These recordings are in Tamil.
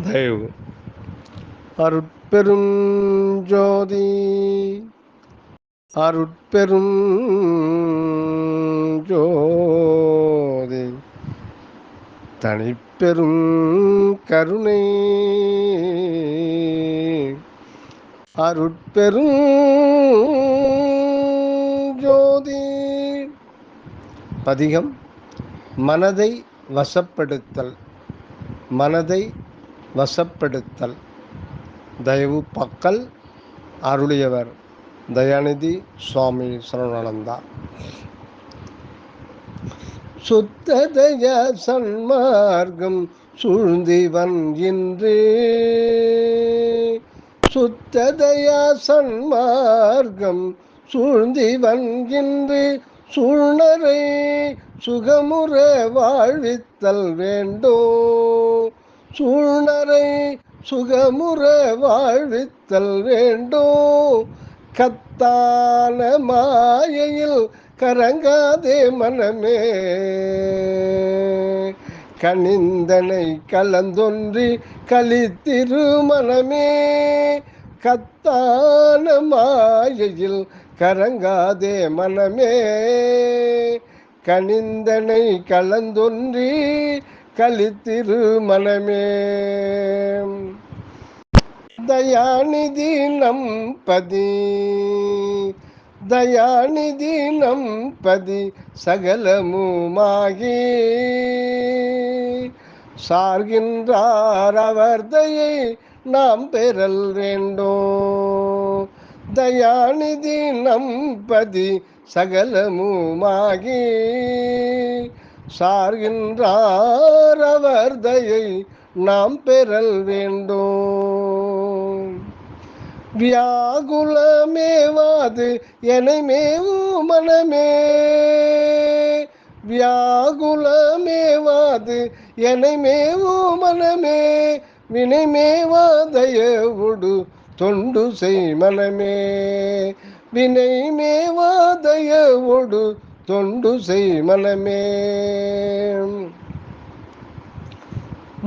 தயவு. அருட்பெரும் ஜோதி அருட்பெரும் ஜோதி தனிப்பெரும் கருணை அருட்பெரும் ஜோதி. பதிகம் மனதை வசப்படுத்தல். மனதை வசப்படுத்தல். தயவு பக்கல். அருளியவர் தயாநிதி சுவாமி சரவணானந்தா. சுத்ததய சன்மார்க்கம் சூழ்ந்திவன் இன்று. சுத்ததய சன்மார்க்கம் சூழ்ந்திவன் இன்று. சூழ்நரை சுகமுற வாழ்வித்தல் வேண்டோ. சூழ்நரை சுகமுற வாழ்வித்தல் வேண்டோ. கத்தான மாயையில் கரங்காதே மனமே. கனிந்தனை கலந்தொன்றி கலித்திரு மனமே. கத்தான மாயையில் கரங்காதே மனமே. கனிந்தனை கலந்தொன்றி கலித்திரு மனமே. தயாநிதி நம்பதி தயாநிதி நம்பதி சகலமுமாகி சார்கின்றார் அவர் தயை நாம் பெறல் வேண்டோ. தயாநிதி நம்பதி சகலமுமாகி சார்கின்றார் அவர் தயை நாம் பெறல் வேண்டோ. வியாகுலமேவாது எனைமேவு மனமே. வியாகுலமேவாது எனைமேவு மனமே. வினைமேவாதயவுடு தொண்டு செய் மனமே. வினைமேவாதயவுடு தொண்டு செய் மனமே.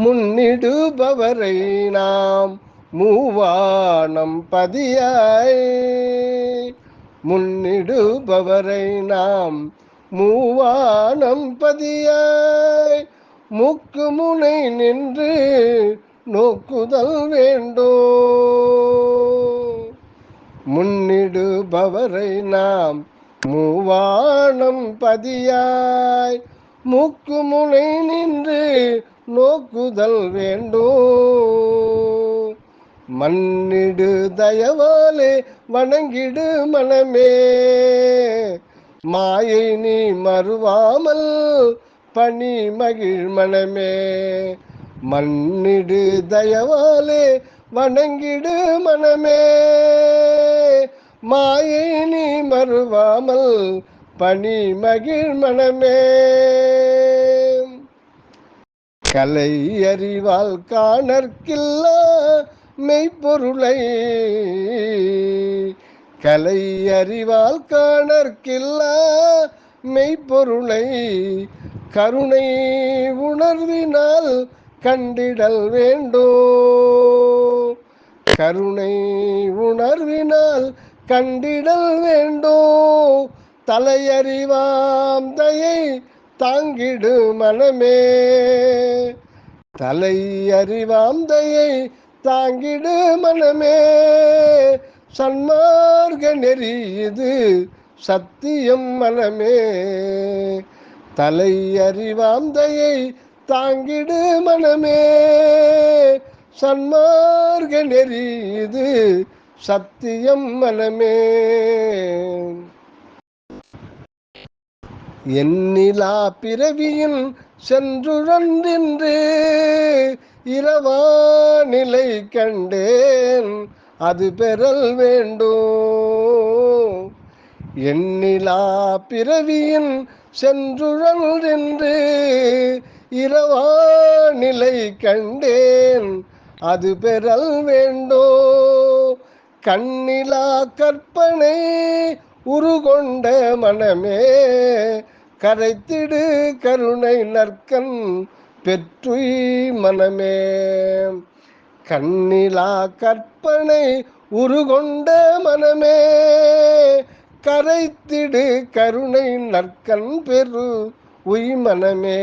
முன்னிடுபவரை நாம் மூவானம் பதியாய். முன்னிடுபவரை நாம் மூவானம் பதியாய். முக்கு முனை நின்று நோக்குதல் வேண்டோ. முன்னிடுபவரை நாம் மூவானம் பதியாய். முக்கு முனை நின்று நோக்குதல் வேண்டோ. மன்னிடு தயவாலே வணங்கிடு மனமே. மாயை நீ மறுவாமல் பணி மகிழ் மனமே. மன்னிடு தயவாலே வணங்கிடு மனமே. மாயை நீ மறுவாமல் பணி மகிழ் மனமே. கலை அறிவால் காணற்கில்ல மெய்ப்பொருளை. கலை அறிவால் காணற்கில்ல மெய்ப்பொருளை. கருணை உணர்வினால் கண்டிடல் வேண்டோ. கருணை உணர்வினால் கண்டிடல் வேண்டோ. தலையறிவாம் தயை தாங்கிடு மனமே. தலை அறிவாம் தயை தாங்கிடு மனமே. சன்மார்க்க நெறி இது சத்தியம் மனமே. தலை அறிவாம் தயை தாங்கிடு மனமே. சன்மார்க்க நெறி இது சத்தியம் மனமே. எண்ணிலா பிறவியின் சென்றுழன்றின்று இரவா நிலை கண்டேன் அது பெறல் வேண்டோ. எண்ணிலா பிறவியின் சென்றுழன்றின்று இரவா நிலை கண்டேன் அது பெறல் வேண்டோ. கண்ணிலா கற்பனை உருகொண்ட மனமே. கரைத்திடு கருணை நற்கண் பெற்றுய் மனமே. கண்ணிலா கற்பனை உருகொண்ட மனமே கரைத்திடு கருணை நற்கண் பெரு உய்மனமே.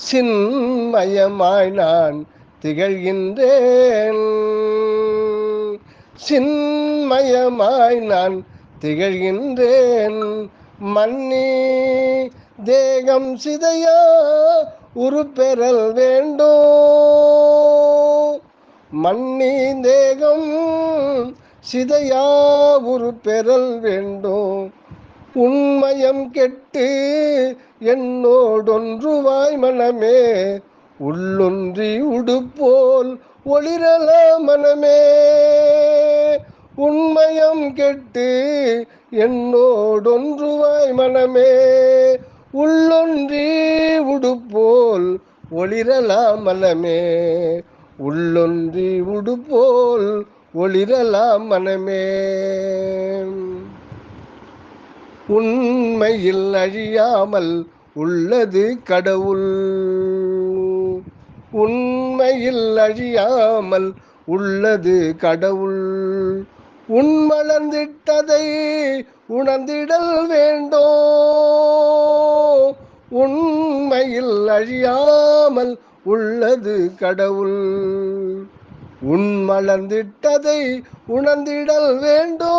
சின்மயமாய் நான் திகழ்கின்றேன், சின்மயமாய் நான் திகழ்கின்றேன். மன்னி தேகம் சிதையா உருப்பெறல் வேண்டும், மன்னி தேகம் சிதையா உருப்பெறல் வேண்டும். உண்மயம் கெட்டு என்னோடொன்றுவாய் மனமே உள்ளொன்றி உடுப்போல் ஒளிரல மனமே. உண்மயம் கெட்டு என்னோடொன்றுவாய் மனமே உள்ளொன்றி உடுப்போல் ஒளிரலாம் மனமே, உள்ளொன்றி உடுப்போல் ஒளிரலாம் மனமே. உண்மையில் அழியாமல் உள்ளது கடவுள், உண்மையில் அழியாமல் உள்ளது கடவுள். உண்மலர்ந்திட்டதை உணர்ந்திடல் வேண்டோ, உண்மையில் அழியாமல் உள்ளது கடவுள். உண்மலர்ந்திட்டதை உணர்ந்திடல் வேண்டோ,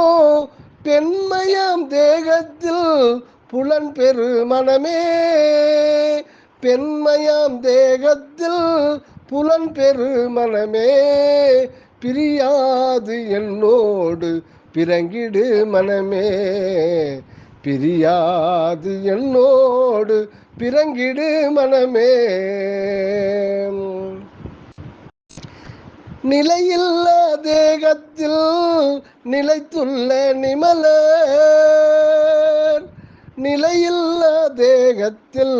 பெண்மயம் தேகத்தில் புலன் பெரு மனமே, பெண்மயம் தேகத்தில் புலன் பெரு மனமே. பிரியாது என்னோடு பிறங்கிடு மனமே, பிரியாது என்னோடு பிறங்கிடு மனமே. நிலையில்லா தேகத்தில் நிலைத்துள்ள நிமலர், நிலையில்லா தேகத்தில்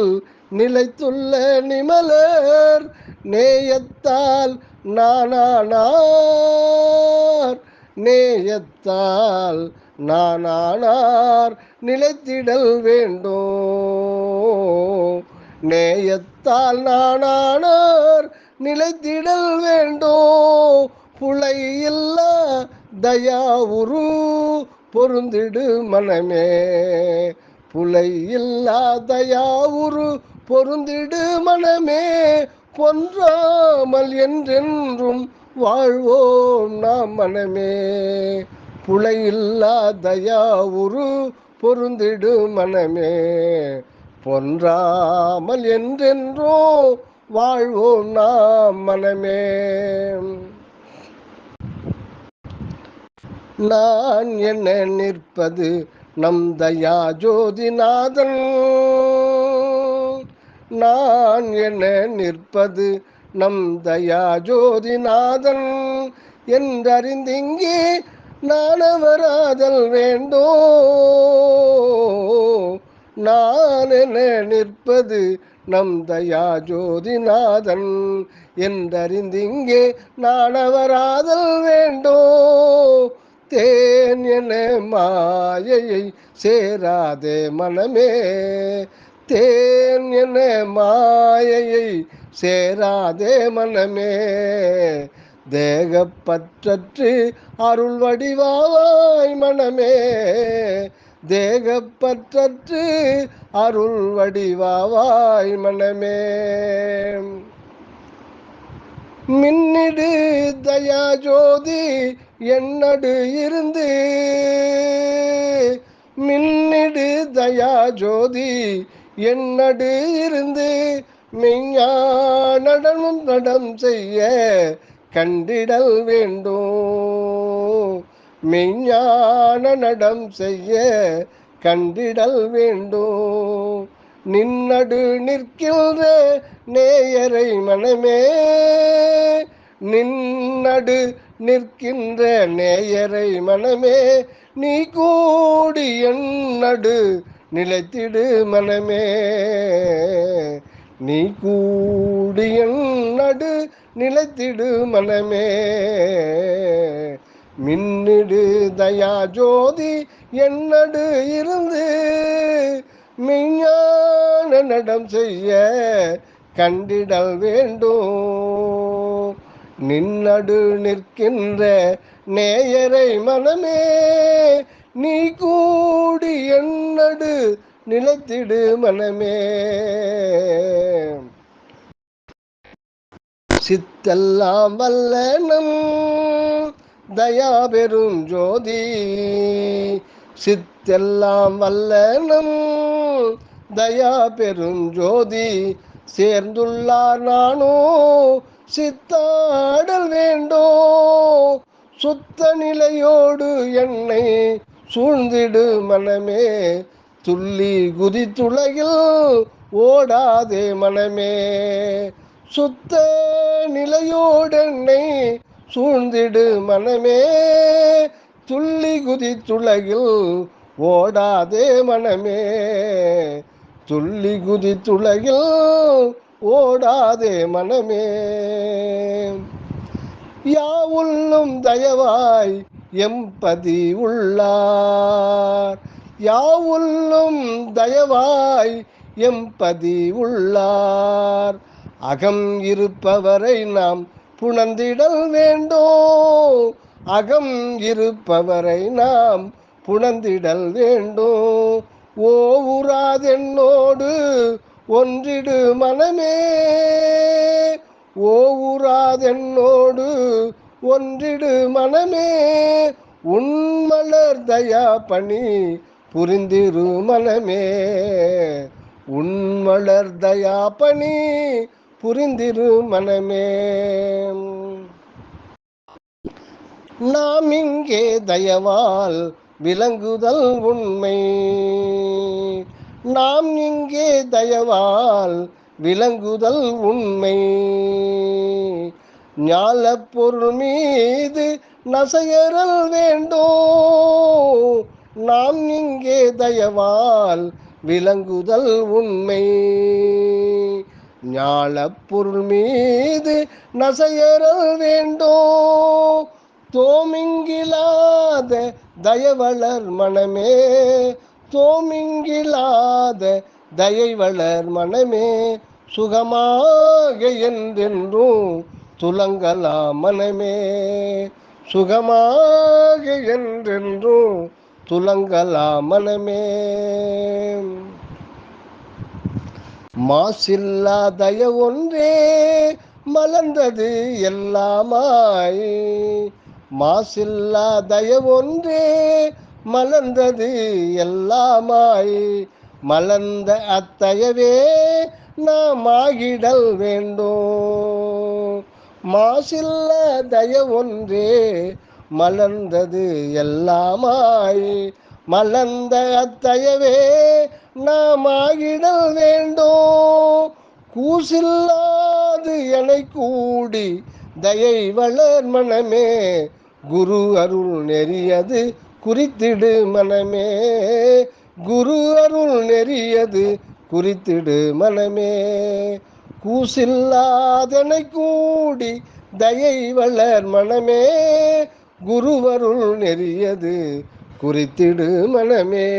நிலைத்துள்ள நிமலர். நேயத்தால் நானானார், நேயத்தால் நானானார் நிலைத்திடல் வேண்டோ, நேயத்தால் நானானார் நிலைத்திடல் வேண்டோ. புலையில்லா தயாவுரு பொருந்திடு மனமே, புலையில்லா தயாவுரு பொருந்திடு மனமே. பொன்றாமல் என்றென்றும் வாழ்வோம் நாம் மனமே, புலையில்லா தயாவுரு பொருந்திடு மனமே. பொன்றாமல் என்றென்றோ வாழ்வோம் நாம் மனமே. நான் என்ன நிற்பது நம் தயா ஜோதிநாதன், நான் என்ன நிற்பது நம் தயா ஜோதிநாதன் என்றறிந்திங்கே நானவராதல் வேண்டோ. நான் என்ன நிற்பது நம் தயா ஜோதிநாதன் என்றறிந்திங்கே நானவராதல் வேண்டோ. தேன் என மாயையை சேராதே மனமே, தேன் என மாயையை சேராதே மனமே. தேகப்பற்றற்று அருள் வடிவாவாய் மனமே, தேகப்பற்றற்று அருள் வடிவாவாய் மனமே. மின்னிடு தயா ஜோதி என்னடு இருந்து, மின்னிடு தயா ஜோதி என்னடு இருந்து. மெய்ஞானமும் நடம் செய்ய கண்டிடல் வேண்டும், மெய்ஞான நடம் செய்ய கண்டிடல் வேண்டும். நின்னடு நிற்கின்ற நேயரை மனமே, நின்னடு நிற்கின்ற நேயரை மனமே. நீ கூடி என்னடு நிலைத்திடு மனமே, நீ கூடி என்னடு நிலைத்திடு மனமே. மின்னிடு தயா ஜோதி என்னடு இருந்து மெய்ஞான நடம் செய்ய கண்டிடல் வேண்டும். நின்னடு நிற்கின்ற நேயரை மனமே நீ கூடி என்னடு நிலைத்திடு மனமே. சித்தெல்லாம் வல்ல நம் தயா பெரும் ஜோதி, சித்தெல்லாம் வல்ல நம் தயா பெரும் ஜோதி சேர்ந்துள்ளார் நானோ சித்தாடல் வேண்டோ. சுத்த நிலையோடு என்னை சூழ்ந்திடு மனமே, துள்ளி குதித்துலகில் ஓடாதே மனமே. சுத்த நிலையோடென்னை சூழ்ந்திடு மனமே, துள்ளி குதித்துலகில் ஓடாதே மனமே, துள்ளி குதித்துலகில் ஓடாதே மனமே. யாவுள்ளும் தயவாய் எம்பதி உள்ளார், யாவுள்ளும் தயவாய் எம்பதி உள்ளார். அகம் இருப்பவரை நாம் புணர்ந்திடல் வேண்டோ, அகம் இருப்பவரை நாம் புணர்ந்திடல் வேண்டோ. ஓவுராதென்னோடு ஒன்றிடு மனமே, ஓவுராதென்னோடு ஒன்றிடு மனமே. உன்மலர் தயா பணி புரிந்திரு மனமே, உன்மலர் தயா பணி புரிந்திரு மனமே. நாம் இங்கே தயவால் விளங்குதல் உண்மை, நாம் இங்கே தயவால் விளங்குதல் உண்மை. ஞாலப் பொருள் மீது நசையறல் வேண்டோ, நாம் இங்கே தயவால் விளங்குதல் உண்மை. ஞாலப் பொருள் மீது நசையறல் வேண்டோ. தோமிங்கிலாத தயவளர் மனமே, தோமிங்கிலாத தயவளர் மனமே. சுகமாக என்றென்றும் துலங்கலா மனமே, சுகமாக என்றென்றும் துலங்கலா மனமே. மாசில்லா தய ஒன்றே மலர்ந்தது எல்லாமாய், மாசில்லா தய ஒன்றே மலர்ந்தது எல்லாமாய். மலர்ந்த அத்தயவே நாம் ஆகிடல் வேண்டும், மாசில்லா தய ஒன்றே மலர்ந்தது எல்லாமாய். மலர்ந்த அத்தயவே நாம் ஆகிடல் வேண்டும். கூசில்லாது எனை கூடி தயை வளர் மனமே, குரு அருள் நெறியது குறித்திடு மனமே, குரு அருள் நெறியது குறித்திடு மனமே. கூசில்லாதனை கூடி தயை வளர் மனமே, குருவருள் நெறியது குறித்திடு மனமே.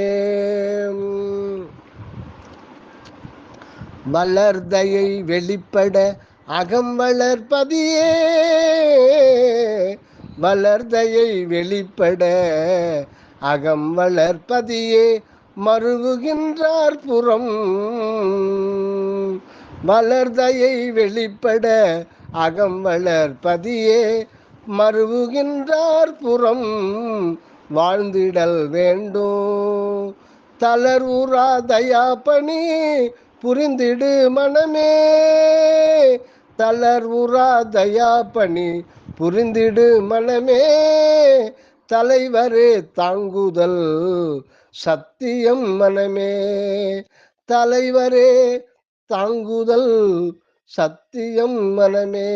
வளர்தயை வெளிப்பட அகம் வளர்ப்பதியே, வளர்தயை வெளிப்பட அகம் வளர்ப்பதியே. மருவுகின்றார் புறம் வளர்தயை வெளிப்பட அகம் வளர்ப்பதியே. மருவுகின்றார் புறம் வாழ்ந்திடல் வேண்டும். தளர்வுறா தயா பணி புரிந்திடு மனமே, தளர்வுறா தயா பணி புரிந்திடு மனமே. தலைவரே தாங்குதல் சத்தியம் மனமே, தலைவரே தாங்குதல் சத்தியம் மனமே.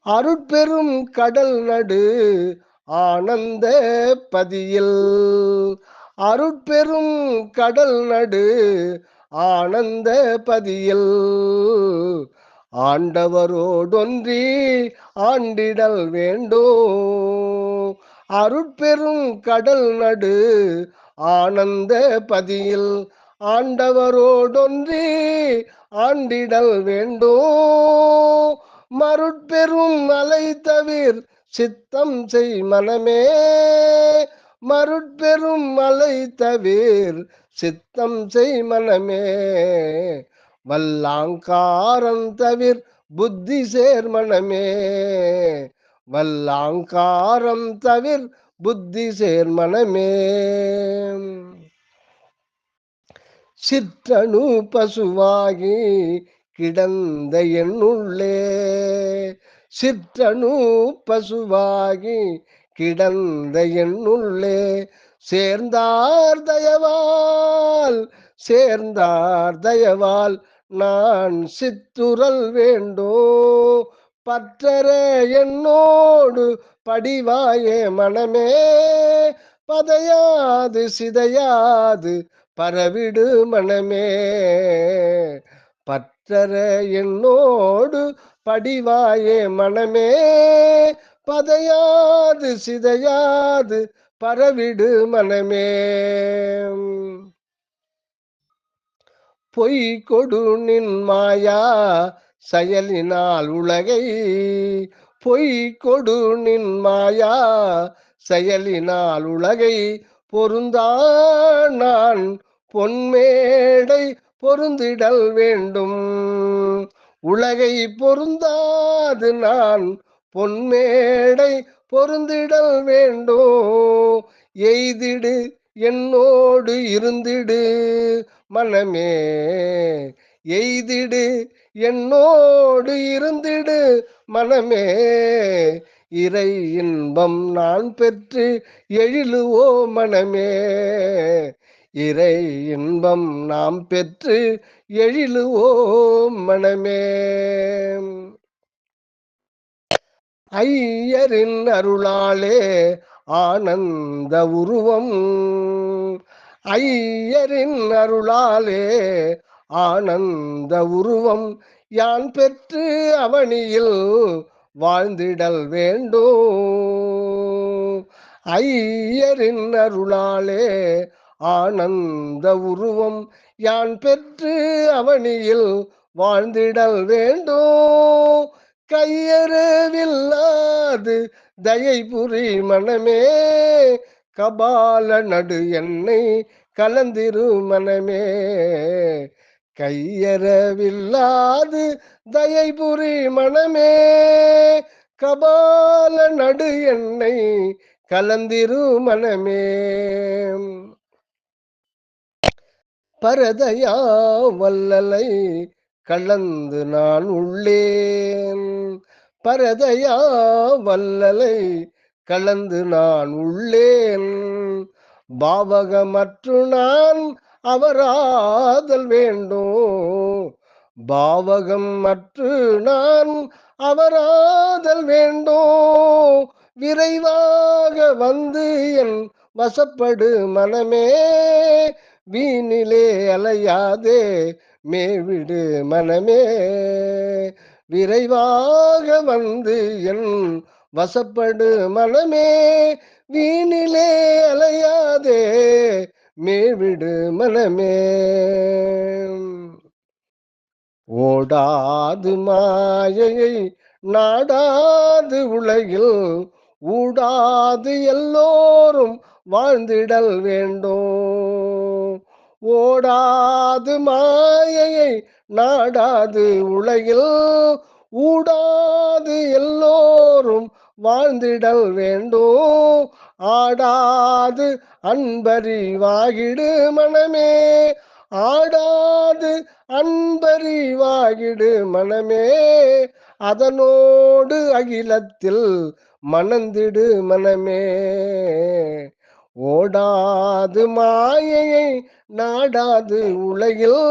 அருட்பெரும் கடல் நடு ஆனந்த பதியில், அருட்பெரும் கடல் நடு ஆனந்த பதியில். ஆண்டவரோடொன்றி ஆண்டிடல் வேண்டோ, அருட்பெரும் கடல் நடு ஆனந்த பதியில். ஆண்டவரோடொன்றி ஆண்டிடல் வேண்டும். மருட்பெரும் அலை தவிர் சித்தம் செய் மனமே, மருட்பெரும் அலை தவிர் சித்தம் செய் மனமே, வல்லாங்காரம் தவிர் புத்தி சேர் மனமே, வல்லாங்காரம் தவிர் புத்தி சேர் மனமே. சிற்றணு பசுவாகி கிடந்த என்னுள்ளே, சிற்றணு பசுவாகி கிடந்த என்னுள்ளே, சேர்ந்தார் தயவால் சேர்ந்தார் தயவால் நான் சித்துரல் வேண்டோ, பற்றற என்னோடு படிவாயே மனமே, பதையாது சிதையாது பரவிடு மனமே, பற்றற என்னோடு படிவாயே மனமே, பதையாது சிதையாது பரவிடு மனமே. பொய் கொடு நின் மாயா செயலினால் உலகை, பொய் கொடு நின் மாயா செயலினால் உலகை, பொருந்தா நான் பொன்மேடை பொருந்திடல் வேண்டும், உலகை பொருந்தாது நான் பொன்மேடை பொருந்திடல் வேண்டும், எய்திடு என்னோடு இருந்திடு மனமே, எய்திடு என்னோடு இருந்திடு மனமே, இறை இன்பம் நான் பெற்று எழிலுவோ மனமே, இறை இன்பம் நாம் பெற்று எழிலுவோ மனமே. ஐயரின் அருளாலே ஆனந்த உருவம், ஐயரின் அருளாலே ஆனந்த உருவம், யான் பெற்று அவனியில் வாழ்ந்திடல் வேண்டும், ஐயரின் அருளாலே ஆனந்த உருவம், யான் பெற்று அவனியில் வாழ்ந்திடல் வேண்டும், கையறவில்லாது தயை புரி மனமே, கபால நடு என்னை கலந்திரு மனமே, கையறவில்லாது தயை புரி மனமே, கபால நடு என்னை கலந்திரு மனமே. பரதயா வல்லலை கலந்து நான் உள்ளேன், பரதயா வல்லலை கலந்து நான் உள்ளேன், பாவகமற்று நான் அவராதல் வேண்டும், பாவகம் மற்று நான் அவராதல் வேண்டும், விரைவாக வந்து என் வசப்படு மனமே, வீணிலே அலையாதே மேவிடு மனமே, விரைவாக வந்து என் வசப்படு மனமே, வீணிலே அலையாதே மேவிடு மனமே. ஓடாது மாயையை நாடாது உலகில் ஊடாது எல்லோரும் வாழ்ந்திடல் வேண்டும், ஓடாது மாயையை நாடாது உலகில் ஊடாது எல்லோரும் வாழ்ந்திடல் வேண்டும், ஆடாது அன்பறிவாகிடு மனமே, ஆடாது அன்பறிவாகிடு மனமே, அதனோடு அகிலத்தில் மணந்திடு மனமே, ஓடாது மாயையை நாடாது உலகில்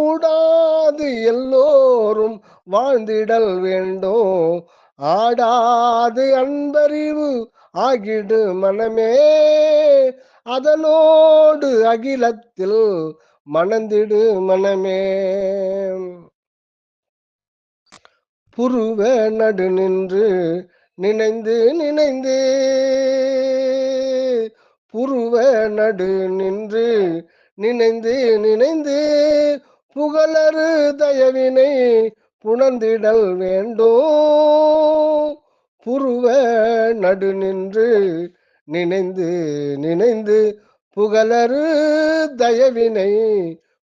ஊடாது எல்லோரும் வாழ்ந்திடல் வேண்டும், ஆடாது அன்பறிவு ஆகிடு மனமே, அதனோடு அகிலத்தில் மணந்திடு மனமே. புருவ நடு நின்று நினைந்து நினைந்து, புருவ நடு நின்று நினைந்து நினைந்து புகழரு தயவினை புணர்ந்திடல் வேண்டும். புருவ நடு நின்று நினைந்து நினைந்து புகழரு தயவினை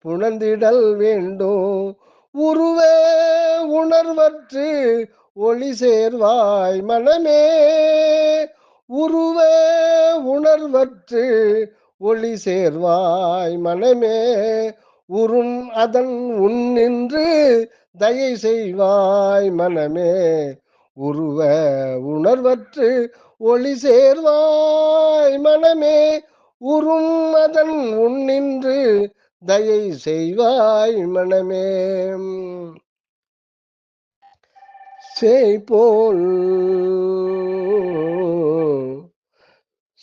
புணர்ந்திடல் வேண்டும். உருவ உணர்வற்று ஒளி சேர்வாய் மனமே, உருவ உணர்வற்று ஒளி சேர்வாய் மனமே, உறும் அதன் உன்னின்று தயை செய்வாய் மனமே, உருவ உணர்வற்று ஒளி சேர்வாய் மனமே, உறும் அதன் உன்னின்று தயை செய்வாய் மனமே. சேய்போல்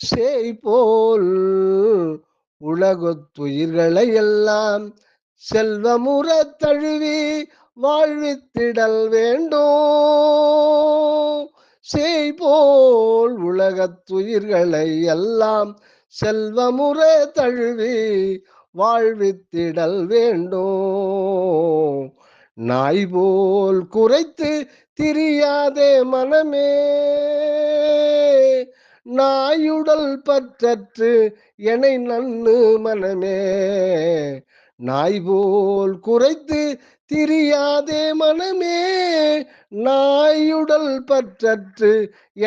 சேய்போல் உலகத்துயிர்களை எல்லாம் செல்வமுற தழுவி வாழ்வித்திடல் வேண்டும். சேய்போல் உலகத்துயிர்களை எல்லாம் செல்வமுற தழுவி வாழ்வித்திடல் வேண்டும். நாய் போல் குறைத்து திரியாதே மனமே, நாயுடல் பற்றற்று எனை நன்னு மனமே, நாய் போல் குறைத்து திரியாதே மனமே, நாயுடல் பற்றற்று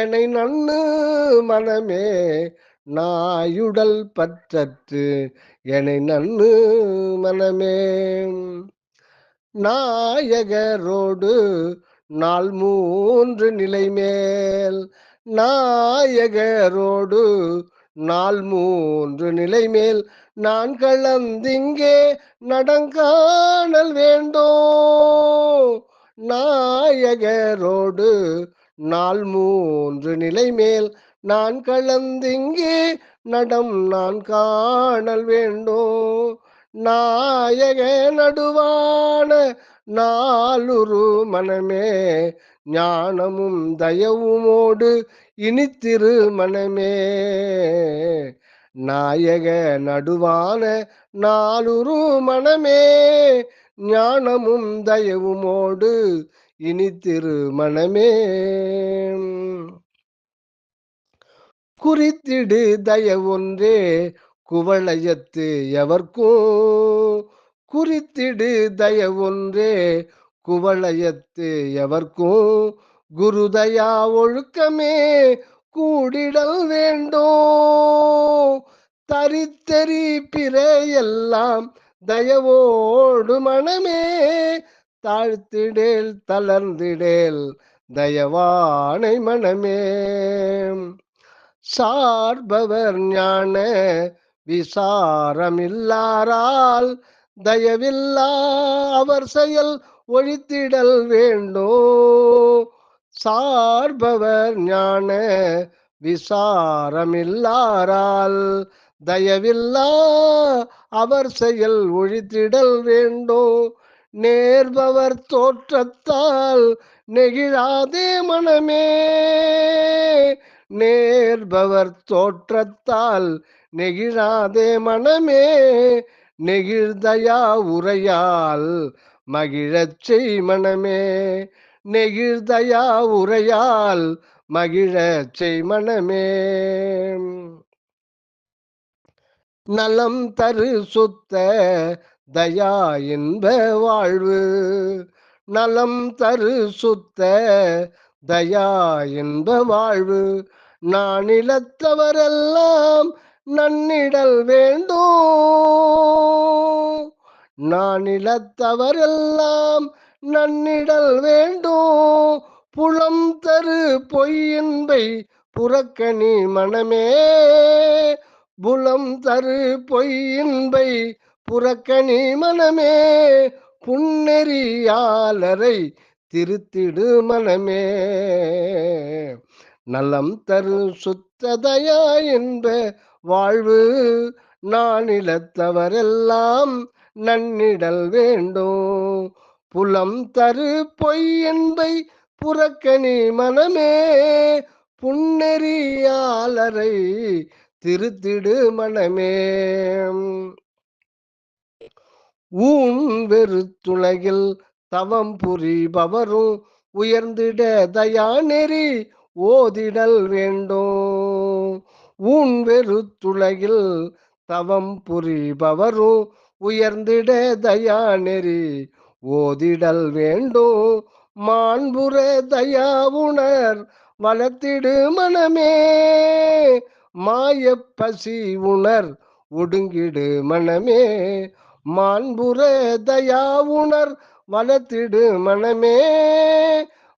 எனை நன்னு மனமே, நாயுடல் பற்றற்று எனை நன்னு மனமே. நாயகரோடு நாள் மூன்று நிலைமேல், நாயகரோடு நாள் மூன்று நிலைமேல் நான் கலந்திங்கே நடங்காணல் வேண்டும். நாயகரோடு நாள் மூன்று நிலைமேல் நான் கலந்திங்கே நடம் நான் காணல் வேண்டும். நாயக நடுவான நாளுரு மனமே, ஞானமும் தயவுமோடு இனித்திரு மனமே, நாயக நடுவான நாளுரு மனமே, ஞானமும் தயவுமோடு இனித்திரு மனமே. குறித்திடு தயவொன்றே குவளையத்து எவர்க்கும், குறித்திடு தயவொன்றே குவளையத்து எவர்க்கும், குருதயா ஒழுக்கமே கூடிடல் வேண்டும். தரித்தெறி பிற எல்லாம் தயவோடு மனமே, தாழ்த்திடேல் தளர்ந்திடேல் தயவானை மனமே. சார்பவர் ஞான விசாரமில்லாரால் தயவில்லா அவர் செயல் ஒழித்திடல் வேண்டும். சார்பவர் ஞான விசாரமில்லாரால் தயவில்லா அவர் செயல் ஒழித்திடல் வேண்டும். நேர்பவர் தோற்றத்தால் நெகிழாதே மனமே, நேர்பவர் தோற்றத்தால் நெகிழாதே மனமே, நெகிழ்தயா உரையால் மகிழச் செய் மனமே, நெகிழ்தயா உரையால் மகிழச் செய் மனமே. நலம் தரு சுத்த தயா இன்ப வாழ்வு, நலம் தரு சுத்த தயா இன்ப வாழ்வு, நானிலத்தவரெல்லாம் நன்னிடல் வேண்டும். நானிலத்தவரெல்லாம் நன்னிடல் வேண்டும். புலம் தரு பொய்யின்பை புறக்கணி மனமே, புலம் தரு பொய்யின்பை புறக்கணி மனமே, புன்னெறியாளரை திருத்திடு மனமே, நலம் தரு சுத்ததயா என்ப வாழ்வு, நானிலத்தவரெல்லாம் நன்னிடல் வேண்டும். புலம் தரு பொய் என்பை புறக்கணி மனமே, புன்னெறியாளரை திருத்திடு மனமே. ஊன் வெறுத்துலகில் தவம் புரிபவரும் உயர்ந்திட தயாநெறி ஓதிடல் வேண்டும். ஊன் வெறுத்துலகில் தவம் புரிபவரும் உயர்ந்திட தயாநெறி ஓதிடல் வேண்டும். மாண்புற தயாவுணர் வளர்த்திடு மனமே, மாயப் பசி உணர் ஒடுங்கிடு மனமே. மாண்புற தயாவுணர் வளர்த்திடு மனமே,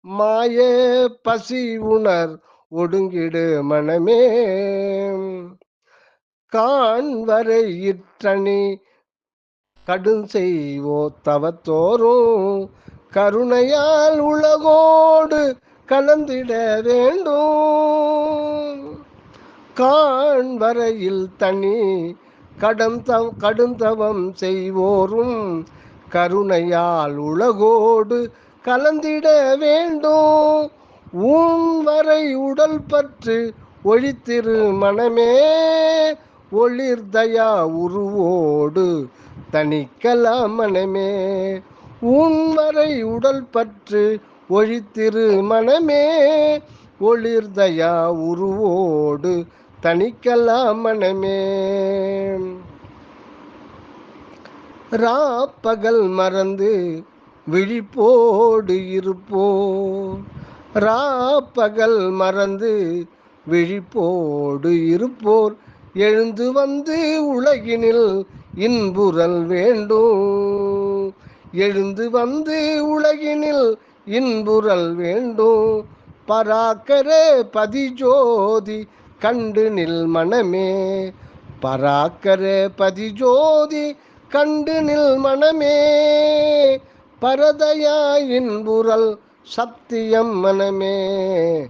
மாய பசி உணர் ஒடுங்கிடு மனமே. காண்வரை இற்றணி கடுஞ்செய்வோ தவத்தோறும் கருணையால் உலகோடு கலந்திட வேண்டும். காண்வரையில் தனி கடுந்தவம் செய்வோரும் கருணையால் உலகோடு கலந்திட வேண்டும். ஊன்வரை உடல் பற்று ஒழித்திரு மனமே, ஒளிர்தயா உருவோடு தணிக்கலாம் மனமே. ஊன்வரை உடல் பற்று ஒழித்திரு மனமே, ஒளிர்தயா உருவோடு தணிக்கலாம் மனமே. ராப்பகல் மறந்து விழிப்போடு இருப்போர், ராப்பகல் மறந்து விழிப்போடு இருப்போர் எழுந்து வந்து உலகினில் இன்புறல் வேண்டும். எழுந்து வந்து உலகினில் இன்புறல் வேண்டும். பராக்கர பதிஜோதி கண்டு நில் மனமே, பராக்கர பதிஜோதி கண்டு நில் மனமே. பரதயா இன்புறல் சத்தியம் மனமே,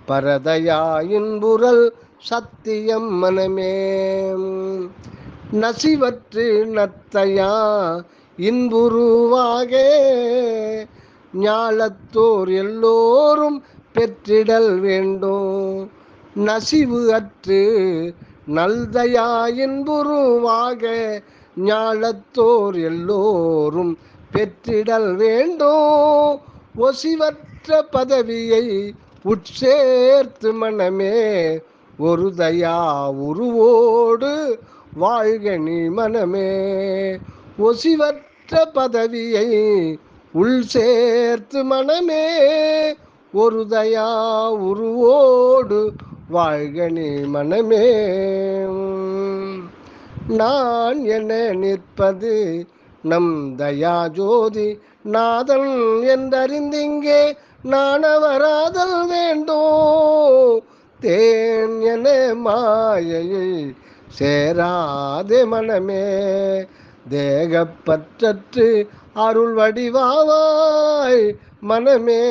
பரதயா இன்புறல் சத்தியம் மனமே. நசிவற்று நத்தையா இன்புருவாக ஞாலத்தோர் எல்லோரும் பெற்றிடல் வேண்டும். நசிவு அற்று நல்தயா இன்புருவாக ஞாலத்தோர் எல்லோரும் பெற்றிடல் வேண்டும். ஒசிவற்ற பதவியை உட்சேர்த்து மனமே, ஒரு தயா உருவோடு வாழ்க நீ மனமே. ஒசிவற்ற பதவியை உள் சேர்த்து மனமே, ஒரு தயா உருவோடு வாழ்க நீ மனமே. நான் என நிற்பது நம் தயாஜோதி நாதன் என்றறிந்திங்கே நாணவராதல் வேண்டும். தேன் என மாயையை சேராதே மனமே, தேகப்பற்றற்று அருள் வடிவாவாய் மனமே.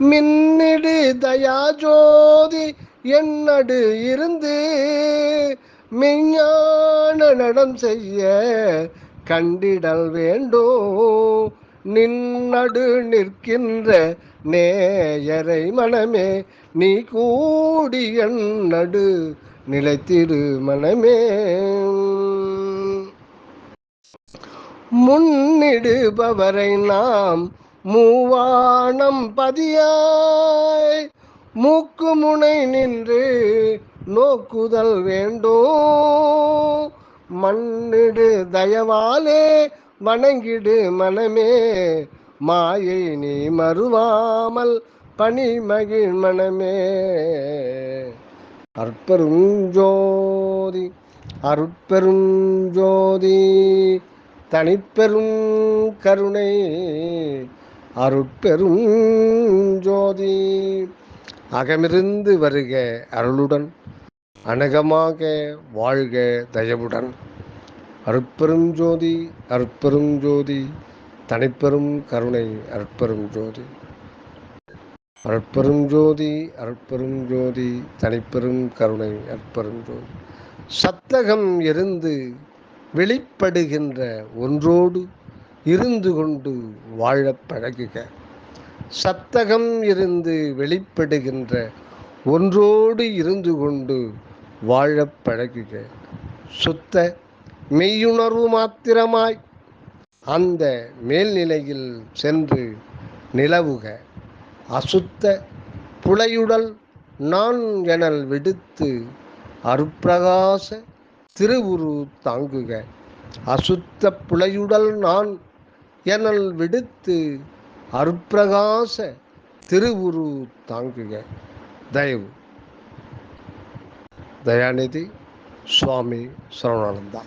மின்னிடு தயாஜோதி என்னடு இருந்து மெய்ஞான நடம் செய்ய கண்டிடல் வேண்டும். நின்னடு நிற்கின்ற நேயரை மனமே, நீ கூடி என்னடு நிலைத்திடு மனமே. முன்னிடுபவரை நாம் மூவானம் பதியாய் மூக்கு முனை நின்று நோக்குதல் வேண்டும். மண்ணிடு தயவாலே வணங்கிடு மனமே, மாயை நீ மறுவாமல் பணிமகிழ் மனமே. அற்பெரும் ஜோதி அருட்பெரும் ஜோதி தனிப்பெரும் கருணை அருட்பெரும் ஜோதி. அகமிருந்து வருக அருளுடன், அநேகமாக வாழ்க தயவுடன். அருட்பெரும் ஜோதி அருட்பெரும் ஜோதி தனிப்பெரும் கருணை அருட்பெரும் ஜோதி. அருட்பெரும் ஜோதி அருட்பெரும் ஜோதி தனிப்பெரும் கருணை அருட்பெரும் ஜோதி. சத்தகம் இருந்து வெளிப்படுகின்ற ஒன்றோடு இருந்து கொண்டு வாழப் பழகுக. சத்தகம் இருந்து வெளிப்படுகின்ற ஒன்றோடு இருந்து கொண்டு வாழப் பழகுக. சுத்த மெய்யுணர்வு மாத்திரமாய் அந்த மேல்நிலையில் சென்று நிலவுக. அசுத்த புலையுடல் நான் எனல் விடுத்து அருட்பிரகாச திருவுரு தாங்குக. அசுத்த புலையுடல் நான் எனல் விடுத்து அருட்பிரகாச திருவுரு தாங்குக. தயவு தயாநிதி சுவாமி சரவணானந்தா.